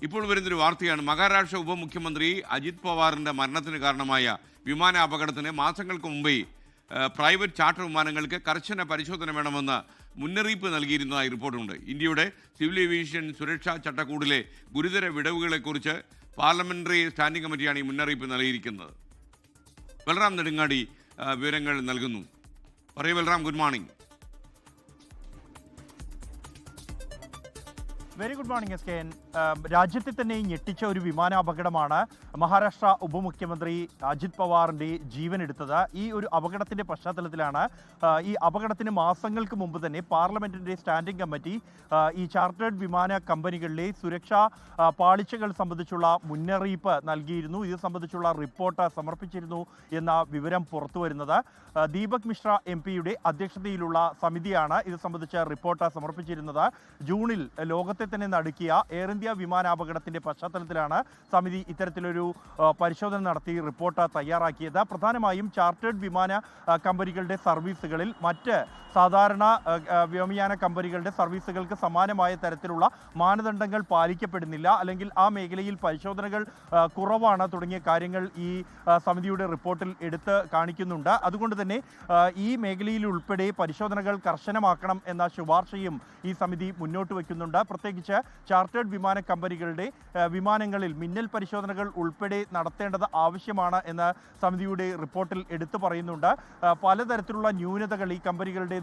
ഇപ്പോൾ വരുന്നൊരു വാർത്തയാണ്. മഹാരാഷ്ട്ര ഉപമുഖ്യമന്ത്രി അജിത് പവാറിന്റെ മരണത്തിന് കാരണമായ വിമാന അപകടത്തിന് മാസങ്ങൾക്ക് മുമ്പേ പ്രൈവറ്റ് ചാർട്ടർ വിമാനങ്ങൾക്ക് കർശന പരിശോധന വേണമെന്ന് മുന്നറിയിപ്പ് നൽകിയിരുന്നതായി റിപ്പോർട്ടുണ്ട്. ഇന്ത്യയുടെ സിവിൽ ഏവിയേഷൻ സുരക്ഷാ ചട്ടക്കൂടിലെ ഗുരുതര വിടവുകളെക്കുറിച്ച് പാർലമെന്ററി സ്റ്റാൻഡിംഗ് കമ്മിറ്റിയാണ് ഈ മുന്നറിയിപ്പ് നൽകിയിരിക്കുന്നത്. ബൽറാം നെടുങ്ങാടി വിവരങ്ങൾ നൽകുന്നു. പറയൂ Balram, good morning. Very good morning S K N. രാജ്യത്തെ തന്നെ ഞെട്ടിച്ച ഒരു വിമാനാപകടമാണ് മഹാരാഷ്ട്ര ഉപമുഖ്യമന്ത്രി അജിത് പവാറിന്റെ ജീവനെടുത്തത്. ഈ ഒരു അപകടത്തിന്റെ പശ്ചാത്തലത്തിലാണ് ഈ അപകടത്തിന് മാസങ്ങൾക്ക് മുമ്പ് തന്നെ പാർലമെന്റിന്റെ സ്റ്റാൻഡിംഗ് കമ്മിറ്റി ഈ ചാർട്ടേഡ് വിമാന കമ്പനികളിലെ സുരക്ഷാ പാളിച്ചകൾ സംബന്ധിച്ചുള്ള മുന്നറിയിപ്പ് നൽകിയിരുന്നു. ഇത് സംബന്ധിച്ചുള്ള റിപ്പോർട്ട് സമർപ്പിച്ചിരുന്നു എന്ന വിവരം പുറത്തുവരുന്നത്. ദീപക് മിശ്ര MP-യുടെ അധ്യക്ഷതയിലുള്ള സമിതിയാണ് ഇത് സംബന്ധിച്ച റിപ്പോർട്ട് സമർപ്പിച്ചിരുന്നത്. ജൂണിൽ ലോകത്തെ തന്നെ നടുക്കിയ എയർ ഇന്ത്യ വിമാനാപകടത്തിന്റെ പശ്ചാത്തലത്തിലാണ് സമിതി ഇത്തരത്തിലൊരു പരിശോധന നടത്തി റിപ്പോർട്ട് തയ്യാറാക്കിയത്. പ്രധാനമായും ചാർട്ടേഡ് വിമാന കമ്പനികളുടെ സർവീസുകളിൽ മറ്റ് സാധാരണ വ്യോമയാന കമ്പനികളുടെ സർവീസുകൾക്ക് സമാനമായ തരത്തിലുള്ള മാനദണ്ഡങ്ങൾ പാലിക്കപ്പെടുന്നില്ല, അല്ലെങ്കിൽ ആ മേഖലയിൽ പരിശോധനകൾ കുറവാണ് തുടങ്ങിയ കാര്യങ്ങൾ ഈ സമിതിയുടെ റിപ്പോർട്ടിൽ എടുത്ത് കാണിക്കുന്നുണ്ട്. അതുകൊണ്ട് തന്നെ ഈ മേഖലയിൽ ഉൾപ്പെടെ പരിശോധനകൾ കർശനമാക്കണം എന്ന ശുപാർശയും ഈ സമിതി മുന്നോട്ട് വയ്ക്കുന്നുണ്ട്. പ്രത്യേകിച്ച് ചാർട്ടേഡ് വിമാന കമ്പനികളുടെ വിമാനങ്ങളിൽ മിന്നൽ പരിശോധനകൾ ഉൾപ്പെടെ നടത്തേണ്ടത് ആവശ്യമാണ് എന്ന് സമിതിയുടെ റിപ്പോർട്ടിൽ എടുത്തു പറയുന്നുണ്ട്. പലതരത്തിലുള്ള ന്യൂനതകൾ ഈ കമ്പനികളുടേത്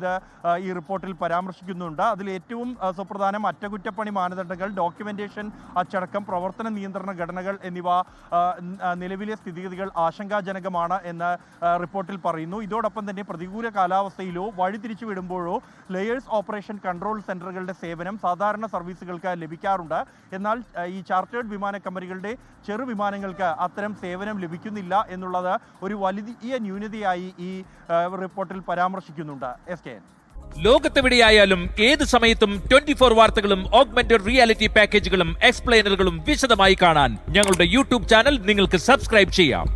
ഈ റിപ്പോർട്ടിൽ പരാമർശിക്കുന്നുണ്ട്. അതിൽ ഏറ്റവും സുപ്രധാനം അറ്റകുറ്റപ്പണി മാനദണ്ഡങ്ങൾ, ഡോക്യുമെന്റേഷൻ അച്ചടക്കം, പ്രവർത്തന നിയന്ത്രണ ഘടനകൾ എന്നിവ നിലവിലെ സ്ഥിതിഗതികൾ ആശങ്കാജനകമാണ് എന്ന് റിപ്പോർട്ടിൽ പറയുന്നു. ഇതോടൊപ്പം തന്നെ പ്രതികൂല കാലാവസ്ഥയിലോ വഴിതിരിച്ചു വിടുമ്പോഴോ ലെയേഴ്സ് ഓപ്പറേഷൻ കൺട്രോൾ സെന്ററുകളുടെ സേവനം സാധാരണ സർവീസുകൾക്ക് ലഭിക്കാറുണ്ട്. എന്നാൽ ഈ ചാർട്ടേഡ് വിമാന കമ്പനികളുടെ ചെറുവിമാനങ്ങൾക്ക് അത്തരം സേവനം ലഭിക്കുന്നില്ല എന്നുള്ളത് ഒരു വലിയ ന്യൂനതയായി ഈ റിപ്പോർട്ടിൽ പരാമർശിക്കുന്നുണ്ട്. S K. ലോകത്തെവിടെയായാലും ഏത് സമയത്തും 24 വാർത്തകളും ഓഗ്മെന്റഡ് റിയാലിറ്റി പാക്കേജുകളും എക്സ്പ്ലെയിനറുകളും വിശദമായി കാണാൻ ഞങ്ങളുടെ YouTube ചാനൽ നിങ്ങൾക്ക് സബ്സ്ക്രൈബ് ചെയ്യാം.